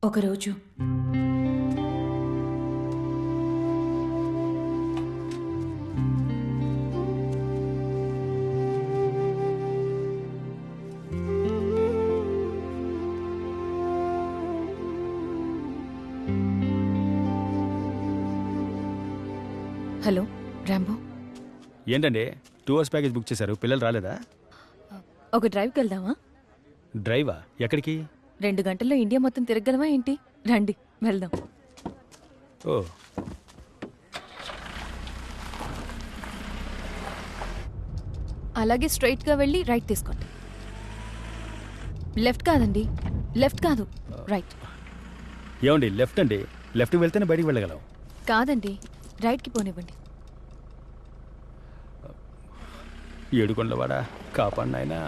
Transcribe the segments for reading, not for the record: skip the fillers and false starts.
ఒకరోజు hello Rambo, ఏంటండి 2 hours package book చేశారు, పిల్లలు రాలేదా? ఒక డ్రైవ్కి వెళ్దామా? డ్రైవా? ఎక్కడికి? 2 గంటల్లో ఇండియా మొత్తం తిరగలమా ఏంటి? రండి వెళ్దాం. ఓ, అలాగే స్ట్రైట్గా వెళ్ళి రైట్ తీసుకోండి. లెఫ్ట్ కాదండి, లెఫ్ట్ కాదు, రైట్. ఏమండి లెఫ్ట్ అండి, లెఫ్ట్కి వెళ్తేనే బయటికి వెళ్ళగలం. కాదండి, రైట్కి పోనివ్వండి. ఏడుకొండలవాడా కాపాడు నాయనా.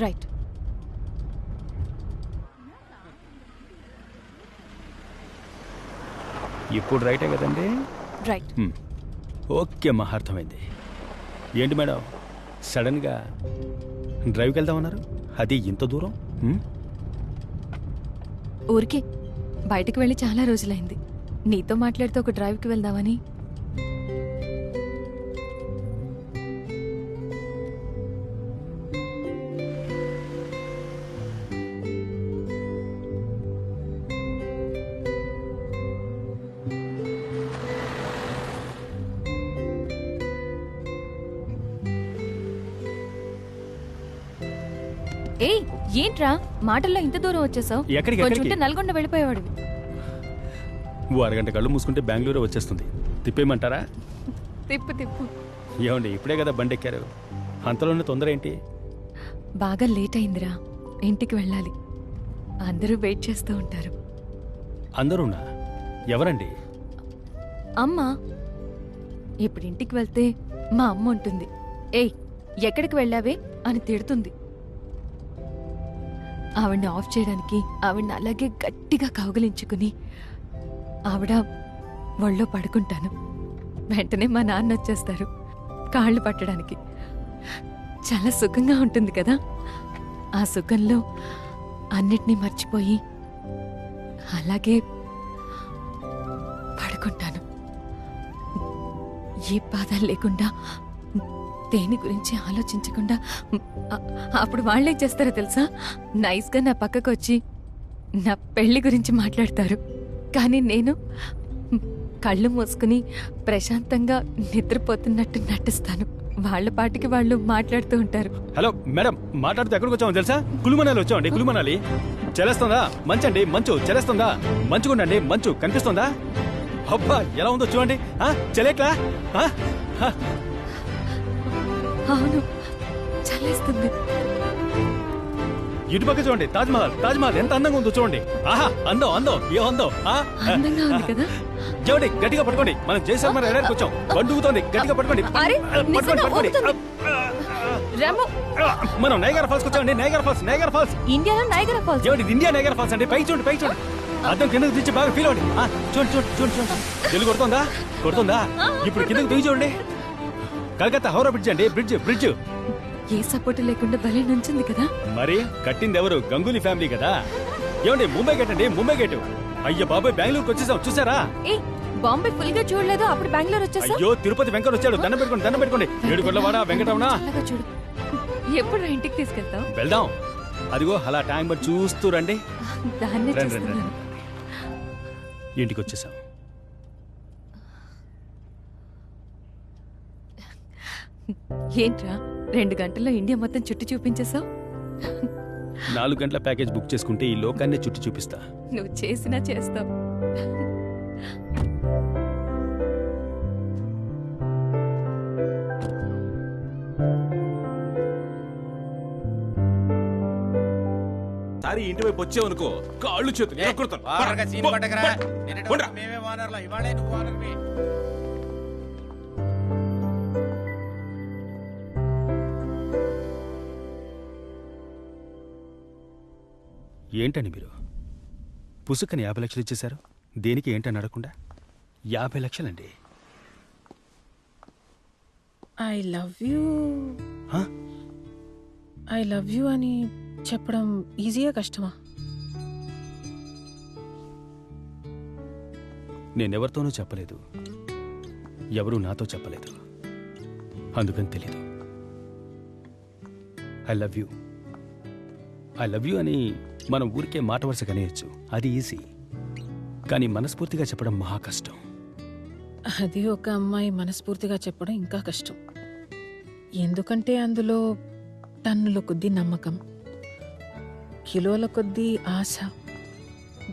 రైట్. ఇప్పుడు రైటే కదండి? రైట్. ఓకే అమ్మా, అర్థమైంది. ఏంటి మేడం సడన్గా డ్రైవ్కి వెళ్దామన్నారు, అది ఇంత దూరం? ఊరికే బయటకు వెళ్ళి చాలా రోజులైంది. నీతో మాట్లాడితే ఒక డ్రైవ్కి వెళ్దామని. ఏయ్, ఏంట్రా మాటల్లో ఇంత దూరం వచ్చేసావు? ఎక్కడికి? కొంచెం నల్గొండ వెళ్ళిపోయేవాడివి. ఓ అరగంట కళ్ళు మూసుకుంటే బెంగళూరు వచ్చేస్తుంది. తిప్పేయమంటారా? తిప్పు తిప్పు. ఏమండి ఇప్పుడే కదా బండి ఎక్కారు, అంతలోనే తొందర ఏంటి? బాగా లేట్ అయిందిరా, ఇంటికి వెళ్ళాలి. అందరూ వెయిట్ చేస్తూ ఉంటారు. అందరూనా? ఎవరండి? అమ్మ. ఇప్పుడు ఇంటికి వెళ్తే మా అమ్మ ఉంటుంది. ఏయ్, ఎక్కడికి వెళ్ళావే అని తిడుతుంది. ఆవిడ్ని ఆఫ్ చేయడానికి ఆవిడ్ని అలాగే గట్టిగా కౌగిలించుకుని ఆవిడ ఒళ్ళో పడుకుంటాను. వెంటనే మా నాన్న వచ్చేస్తారు కాళ్ళు పట్టడానికి. చాలా సుఖంగా ఉంటుంది కదా. ఆ సుఖంలో అన్నిటినీ మర్చిపోయి అలాగే పడుకుంటాను. ఏ బాధ లేకుండా, దేని గురించి ఆలోచించకుండా. అప్పుడు వాళ్ళేం చేస్తారో తెలుసా? నైస్గా నా పక్కకు వచ్చి నా పెళ్లి గురించి మాట్లాడతారు. కానీ నేను కళ్ళు మూసుకుని ప్రశాంతంగా నిద్రపోతున్నట్టు నటిస్తాను. వాళ్ళ పాటికి వాళ్ళు మాట్లాడుతూ ఉంటారు. హలో మేడం, మాట్లాడుతూ ఎక్కడికి వచ్చామో తెలుసా? కులుమనాలి వచ్చామండి. కులుమనాలి చలేస్తుందా? మంచండి, మంచు చలేస్తుందా? మంచుకుండండి, మంచు కనిపిస్తుందా? అబ్బా ఎలా ఉందో చూడండి. చలేట్లా? అవును, చల్లేస్తుంది. ఇటుపక్క చూడండి, తాజ్మహల్. తాజ్మహల్ ఎంత అందంగా ఉందో చూడండి. ఆహా, అందం అందం, ఏ అందం. అందంగా ఉంది కదా. చూడండి, గట్టిగా పట్టుకోండి. మనం జయశర్మ ఎడరికి వచ్చాం. బండుగుతోంది, గట్టిగా పట్టుకోండి. అరే, నిజంగా ఊగుతుంది. రాము, మనం నైగరా ఫాల్స్ వచ్చామండి. Niagara Falls, Niagara Falls. ఇండియాలో నైగరా ఫాల్స్. ఏమండి ఇండియా నైగరా ఫాల్స్ అండి. పైకి చూడండి, పైకి చూడండి. అద్దం కిందకి దించి బాగా ఫీల్ అవ్వండి. చూడండి చూడండి చూడండి చూడండి. తెలుగు కొడుతుందా? కొడుతుందా? ఇప్పుడు కిందకి దిగి చూడండి. కలకత్తా హౌరా బ్రిడ్జ్ అండి. బ్రిడ్జ్ బ్రిడ్జ్ ఏ సపోర్ట్ లేకుండా భలే నుంచింది కదా. మరి కట్టింది ఎవరు? గంగూలీ ఫ్యామిలీ కదా. ఏమండి ముంబై గేట్ అండి, ముంబై గేట్. అయ్యో బాబాయ్, బెంగళూరుకి వచ్చేసాం, చూసారా? ఏ, బాంబే ఫుల్ గా చూడలేదు, అప్పుడు బెంగళూరు వచ్చేసా. అయ్యో తిరుపతి వెంకట వచ్చాడు. దండం పెట్టుకోండి, దండం పెట్టుకోండి. ఏడుకొండలవాడ వెంకటరమణ. చూడు, ఎప్పుడు ఇంటికి తీసుకెళ్తావు? వెళ్దాం. అదిగో అలా ట్యాంక్ బట్ చూస్తూ రండి. దాన్ని రండి రండి రండి. ఇంటికి వచ్చేసాం. ఏంట్రా 2 గంటల్లో ఇండియా మొత్తం చుట్టూ చూపించేశావు? 4 గంటల ప్యాకేజ్ బుక్ చేసుకుంటే ఈ లోకాన్ని చుట్టూ చూపిస్తా. నువ్వు చేసినా చేస్తావు. సారి ఇంటి వైపు వచ్చేవనుకో కాళ్ళు చేతులు ఏంటని మీరు పుసుకని 50 లక్షలు ఇచ్చేశారు? దేనికి ఏంటని అడగకుండా 50 లక్షలండి. ఐ లవ్ యూ అని చెప్పడం ఈజీయా కష్టమా? నేనెవరితోనూ చెప్పలేదు, ఎవరూ నాతో చెప్పలేదు, అందుకని తెలీదు. I love you, I love you అని మనం ఊరికే మాట వరుస కనేయచ్చు, అది ఈజీ. కానీ మనస్ఫూర్తిగా చెప్పడం మహా కష్టం. అది ఒక అమ్మాయి మనస్ఫూర్తిగా చెప్పడం ఇంకా కష్టం. ఎందుకంటే అందులో టన్నుల కొద్దీ నమ్మకం, కిలోల కొద్దీ ఆశ,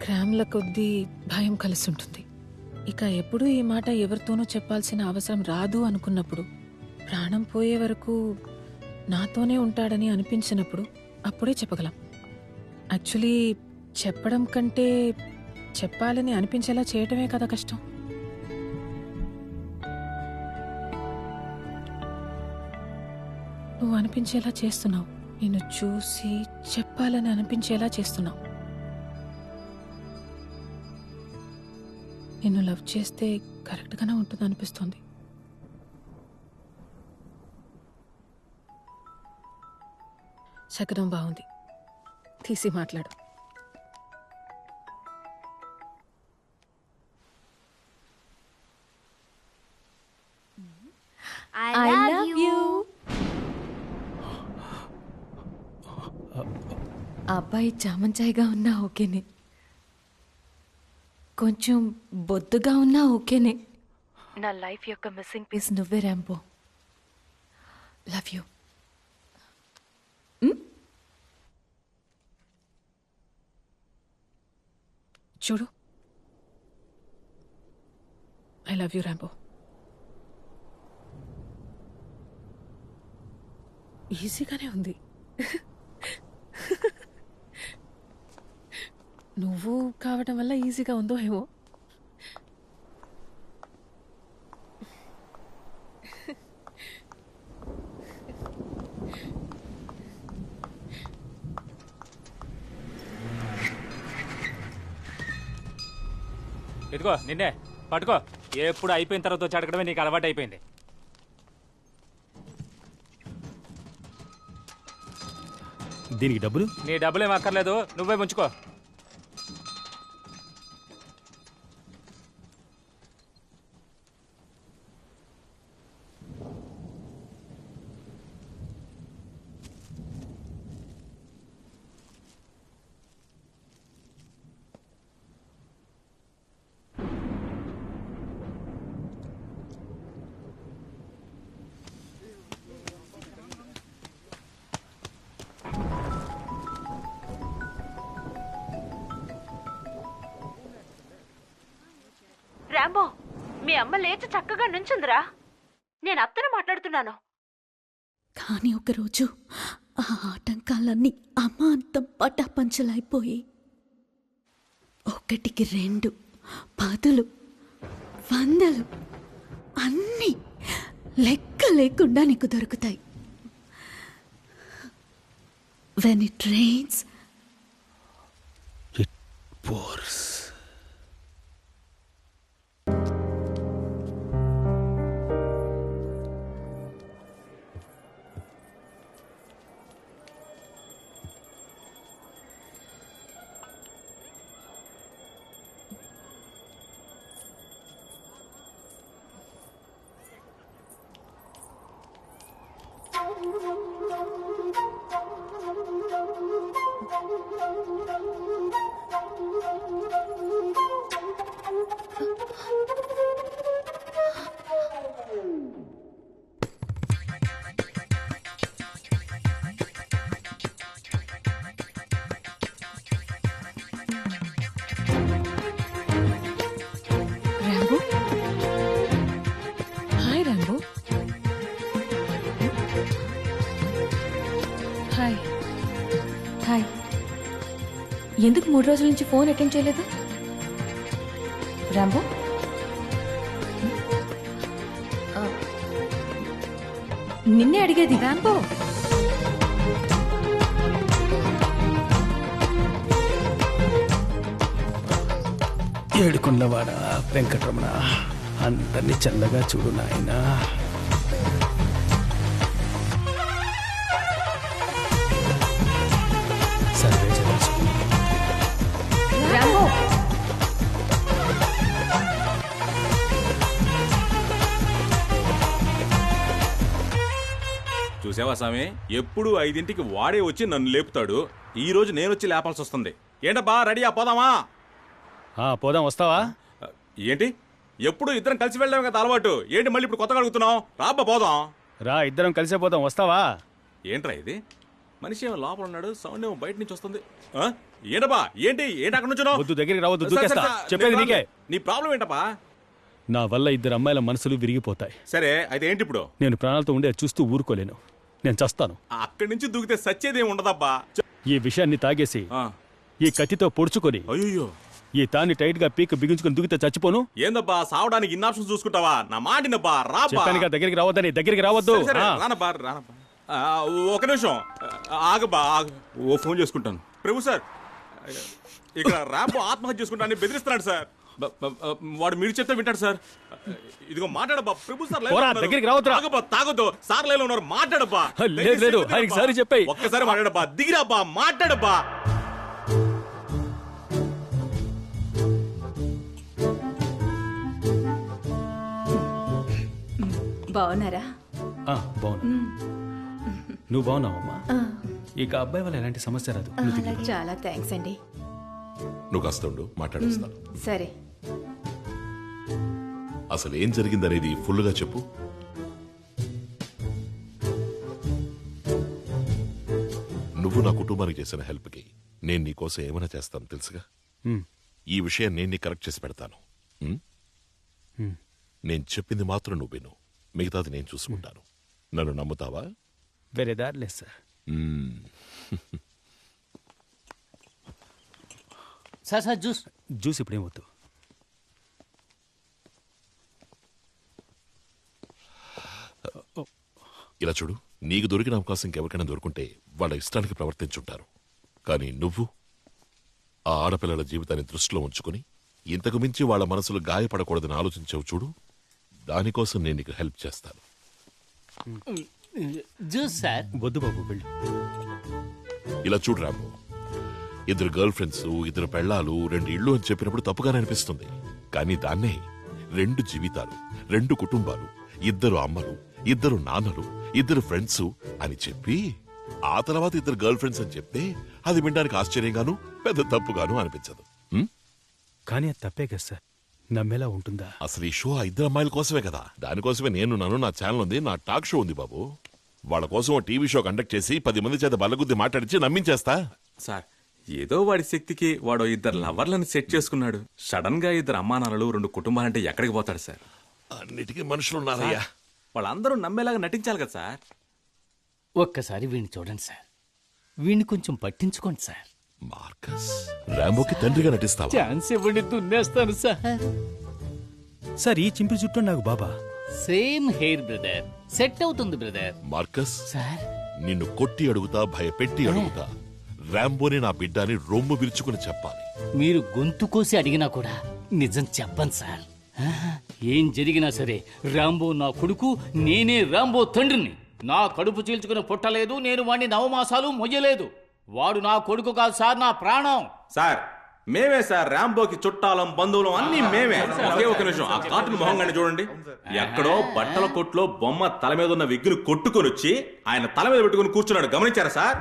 గ్రాముల కొద్దీ భయం కలిసి ఉంటుంది. ఇక ఎప్పుడు ఈ మాట ఎవరితోనూ చెప్పాల్సిన అవసరం రాదు అనుకున్నప్పుడు, ప్రాణం పోయే వరకు నాతోనే ఉంటాడని అనిపించినప్పుడు అప్పుడే చెప్పగలం. యాక్చువల్లీ చెప్పడం కంటే చెప్పాలని అనిపించేలా చేయటమే కదా కష్టం. నువ్వు అనిపించేలా చేస్తున్నావు, నిన్ను చూసి చెప్పాలని అనిపించేలా చేస్తున్నావు. నిన్ను లవ్ చేస్తే కరెక్ట్గానే ఉంటుంది అనిపిస్తుంది. శకనం బాగుంది, తీసి మాట్లాడు. I love you. అబ్బాయి చామంచాయిగా ఉన్నా ఓకేనే, కొంచెం బొద్దుగా ఉన్నా ఓకేనే. నా లైఫ్ యొక్క మిస్సింగ్ పీస్ నువ్వే ర్యాంబో. Love you. చూడు, ఐ లవ్ యూ ర్యాంబో. ఈజీగానే ఉంది. నువ్వు కావటం వల్ల ఈజీగా ఉందో ఏమో. ఇదిగో నిన్నే పట్టుకో. ఎప్పుడు అయిపోయిన తర్వాత వచ్చి అడగడమే నీకు అలవాటు అయిపోయింది. దీనికి డబ్బులు? నీ డబ్బులేం అక్కర్లేదు, నువ్వే ఉంచుకో. రాంబో, మీ అమ్మ లేచి చక్కగా నుంచుందిరా. నేను అత్తను మాట్లాడుతున్నాను. కానీ ఒకరోజు ఆ ఆటంకాలన్నీ అమాంతం పటాపంచలైపోయి 1కి 2, 10, 100 అన్నీ లెక్క లేకుండా నీకు దొరుకుతాయి. When it rains, it pours. Rambo, hi Rambo. Hi. Hi. ఎందుకు 3 రోజుల నుంచి ఫోన్ అటెండ్ చేయలేదు? రాంబో, నిన్నే అడిగేది. రాంబో, ఏడుకున్నవాడా వెంకటరమణ, అందరినీ చల్లగా చూడు నాయనా. చూసావా స్వామి, ఎప్పుడు 5ంటికి వాడే వచ్చి నన్ను లేపుతాడు. ఈ రోజు నేను వచ్చి లేపాల్సి వస్తుంది. ఏంటబ్బా రెడీయా, పోదామా? పోదాం, వస్తావా? ఏంటి ఎప్పుడు ఇద్దరం కలిసి వెళ్ళాం కదా అలవాటు, ఏంటి మళ్ళీ ఇప్పుడు కొత్తగా అడుగుతున్నావు? రాబ్బా పోదాం. రా, ఇద్దరం కలిసే పోదాం, వస్తావా? ఏంట్రా ఇది, మనిషి ఏమో లోపల ఉన్నాడు, సౌండ్ ఏమో బయట నుంచి వస్తుంది. ఏంటబ్బా, ఏంటి ఏంటి అక్కడ నుంచి వద్దు, దగ్గరికి రావద్దు, దూకేస్తా. చెప్పేది నీకే. నీ ప్రాబ్లం ఏంటబ్బా? నా వల్ల ఇద్దరు అమ్మాయిల మనసులు విరిగిపోతాయి. సరే అయితే ఏంటి ఇప్పుడు? నేను ప్రాణాలతో ఉండే చూస్తూ ఊరుకోలేను, నేను చస్తాను. అక్కడి నుంచి దూకితే సచ్చేదేం ఉండదబ్బా. ఈ విషయాన్ని తాగేసి ఈ కత్తితో పొడుచుకొని అయ్యో ఈ తాన్ని టైట్ గా పీక్ బిగించుకొని దూకితే చచ్చిపోను. ఏందబ్బా సావడానికి ఇన్ని ఆప్షన్స్ చూసుకుంటావా? నా మాటినబ్బా, రాబ్బా. చెప్పానుగా, దగ్గరికి రావద్దని. దగ్గరికి రావద్దు. రానబ్బా. ఒక నిమిషం ఆగబ్బా, ఓ ఫోన్ చేసుకుంటాను. ప్రభు సార్, ఇక్కడ ర్యాంబో ఆత్మహత్య చేసుకుంటానని బెదిరిస్తున్నాడు సార్. వాడు మీరు చెప్తే వింటాడు సార్. ఇదిగో మాట్లాడబ్బా. ప్రభు సార్ దగ్గరికి రావద్దురా. తాగొద్దు సార్, లైన్లో ఉన్నారు, మాట్లాడబ్బా. లేదు, ఆయనకి సారీ చెప్పాయి. ఒక్కసారి మాట్లాడబ్బా, దిగిరాబ్బా, మాట్లాడబ్బా. బాగున్నారా? బాగున్నా. నువ్వు బాగున్నావమ్మా? ఇక అబ్బాయి వల్ల ఎలాంటి సమస్య రాదు. చాలా థ్యాంక్స్ అండి. నువ్వు కాస్త ఉండు, మాట్లాడేస్తాను. సరే, అసలు ఏం జరిగిందనేది ఫుల్గా చెప్పు. నువ్వు నా కుటుంబానికి చేసిన హెల్ప్కి నేను నీకోసం ఏమైనా చేస్తాను తెలుసుగా. ఈ విషయం నేను నీ కరెక్ట్ చేసి పెడతాను. నేను చెప్పింది మాత్రం నువ్వు విను, మిగతాది నేను చూసుకుంటాను. నన్ను నమ్ముతావా? వేరే దారి లేదు సార్. సార్ జ్యూస్ ఇప్పుడేం వద్దు. ఇలా చూడు, నీకు దొరికిన అవకాశం ఇంకెవరికైనా దొరుకుంటే వాళ్ళ ఇష్టానికి ప్రవర్తించుంటారు. కానీ నువ్వు ఆ ఆడపిల్లల జీవితాన్ని దృష్టిలో ఉంచుకుని ఇంతకు మించి వాళ్ళ మనసులు గాయపడకూడదని ఆలోచించావు చూడు. దానికోసం నేను నీకు హెల్ప్ చేస్తాను. Juice sir. వద్దు బాబు, వెళ్ళు. ఇలా చూడు రాము, ఇద్దరు గర్ల్ ఫ్రెండ్స్, ఇద్దరు పెళ్ళాలు, 2 ఇళ్ళు అని చెప్పినప్పుడు తప్పుగానే అనిపిస్తుంది. కానీ దాన్నే 2 జీవితాలు, 2 కుటుంబాలు, 2 అమ్మలు, 2 నాన్నలు, 2 ఫ్రెండ్స్ అని చెప్పి ఆ తర్వాత 2 గర్ల్ ఫ్రెండ్స్ అని చెప్తే అది వినడానికి ఆశ్చర్యంగాను పెద్ద తప్పుగాను అనిపించదు. కానీ అది తప్పే కదా సార్, నమ్మేలా ఉంటుందా? అసలు ఈ షో ఆ 2 అమ్మాయిల కోసమే కదా. దానికోసమే నన్ను నా ఛానల్ ఉంది, నా టాక్ షో ఉంది బాబు. వాళ్ళ కోసం ఓ టీవీ షో కండక్ట్ చేసి 10 మంది చేత బల్లగుద్ది మాట్లాడించి నమ్మించేస్తా. సార్, ఏదో వాడి శక్తికి వాడు 2 లవర్లను సెట్ చేసుకున్నాడు. సడన్ గా 2 అమ్మానాన్నలు, 2 కుటుంబాలంటే ఎక్కడికి పోతాడు సార్? అన్నిటికీ మనుషులున్నారయ్యా. వాళ్ళందరూ నమ్మేలాగా నటించాలి కదా సార్. ఒక్కసారి వీణ్ణి చూడండి సార్, వీణ్ణి కొంచెం పట్టించుకోండి సార్. మార్కస్, రాంబోకి తండ్రిగా నటిస్తావా? ఛాన్స్ ఇవ్వండి, దున్నేస్తాను సార్. సార్, ఈ చింపి చుట్టూ నాకు బాబా. సేమ్ హెయిర్ బ్రదర్, సెట్ అవుతుంది బ్రదర్. మార్కస్ సార్, నిన్ను కొట్టి అడుగుతా, భయపెట్టి అడుగుతా, రాంబోని నా బిడ్డని రొమ్ము విరుచుకుని చెప్పాలి. మీరు గొంతు కోసి అడిగినా కూడా నిజం చెప్పండి సార్. ఏం జరిగినా సరే రాంబో నా కొడుకు, నేనే రాంబో తండ్రిని. నా కడుపు చీల్చుకుని పుట్టలేదు, నేను వాడిని 9 మాసాలు మొయ్యలేదు. వాడు నా కొడుకు కాదు సార్, నా ప్రాణం. సార్, మేమే సార్ రాంబోకి చుట్టాలం, బంధువులం అన్ని మేమే. ఒకే ఒక నిమిషం, ఆ కార్టూన్ మొహంగానే చూడండి. ఎక్కడో బట్టల కొట్లో బొమ్మ తల మీద ఉన్న విగ్గును కొట్టుకొని వచ్చి ఆయన తల మీద పెట్టుకుని కూర్చున్నాడు, గమనించారా సార్?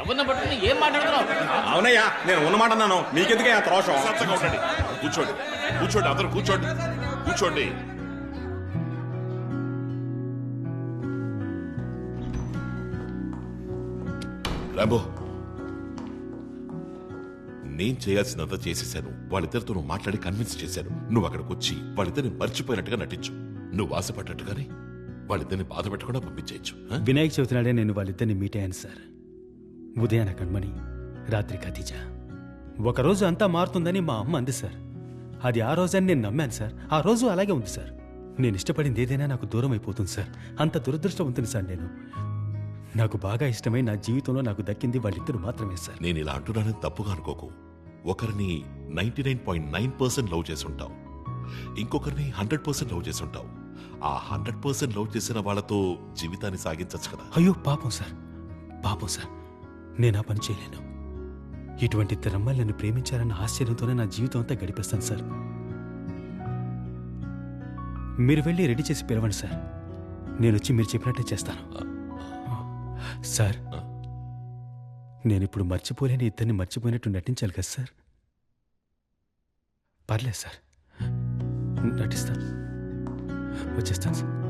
ఎవరిని పట్టుకుని ఏం మాట్లాడుతున్నావు? అవునయ్యా, నేను ఉన్నమాట అన్నాను, మీకెందుకే ఆ త్రోషం? కూర్చోండి, కూర్చోండి, అందరూ కూర్చోండి, కూర్చోండి. రాంబో, నేను చేయాల్సినంత చేసేశాను. వాళ్ళిద్దరితో నువ్వు మాట్లాడి కన్విన్స్ చేశాను. నువ్వు అక్కడికి వచ్చి వాళ్ళిద్దరిని మర్చిపోయినట్టుగా నటించు. నువ్వు ఆశపడ్డట్టుగానే వాళ్ళిద్దరిని బాధ పెట్టకుండా పంపించేయచ్చు. వినాయక చవితి నాడే నేను వాళ్ళిద్దరిని మీట్ అయ్యాను సార్. ఉదయాన కణ్మణి, రాత్రి ఖతీజా. ఒకరోజు అంతా మారుతుందని మా అమ్మ అంది సార్. అది ఆ రోజని నేను నమ్మాను సార్. ఆ రోజు అలాగే ఉంది సార్. నేను ఇష్టపడింది ఏదైనా నాకు దూరం అయిపోతుంది సార్. అంత దురదృష్టవంతుని సార్ నేను. నాకు బాగా ఇష్టమై నా జీవితంలో నాకు దక్కింది వాళ్ళిద్దరు మాత్రమే సార్. నేను ఇలా అంటున్నానని తప్పుగా అనుకోకు. ఒకరిని 99.9% లవ్ చేసి ఉంటావు, ఇంకొకరిని 100% లవ్ చేసి ఉంటావు. ఆ 100% లవ్ చేసిన వాళ్ళతో జీవితాన్ని సాగించచ్చు కదా. అయ్యో పాపం సార్, పాపం సార్, నేను ఆ పని చేయలేను. ఇటువంటి 2 అమ్మాయిలు నన్ను ప్రేమించారన్న ఆశ్చర్యంతోనే నా జీవితం అంతా గడిపేస్తాను సార్. మీరు వెళ్ళి రెడీ చేసి పిలవండి సార్. నేను వచ్చి మీరు చెప్పినట్టే చేస్తాను. సార్ నేనిప్పుడు మర్చిపోలేని ఇద్దరిని మర్చిపోయినట్టు నటించాలి కదా సార్? పర్లేదు సార్, నటిస్తాను. వచ్చేస్తాను సార్.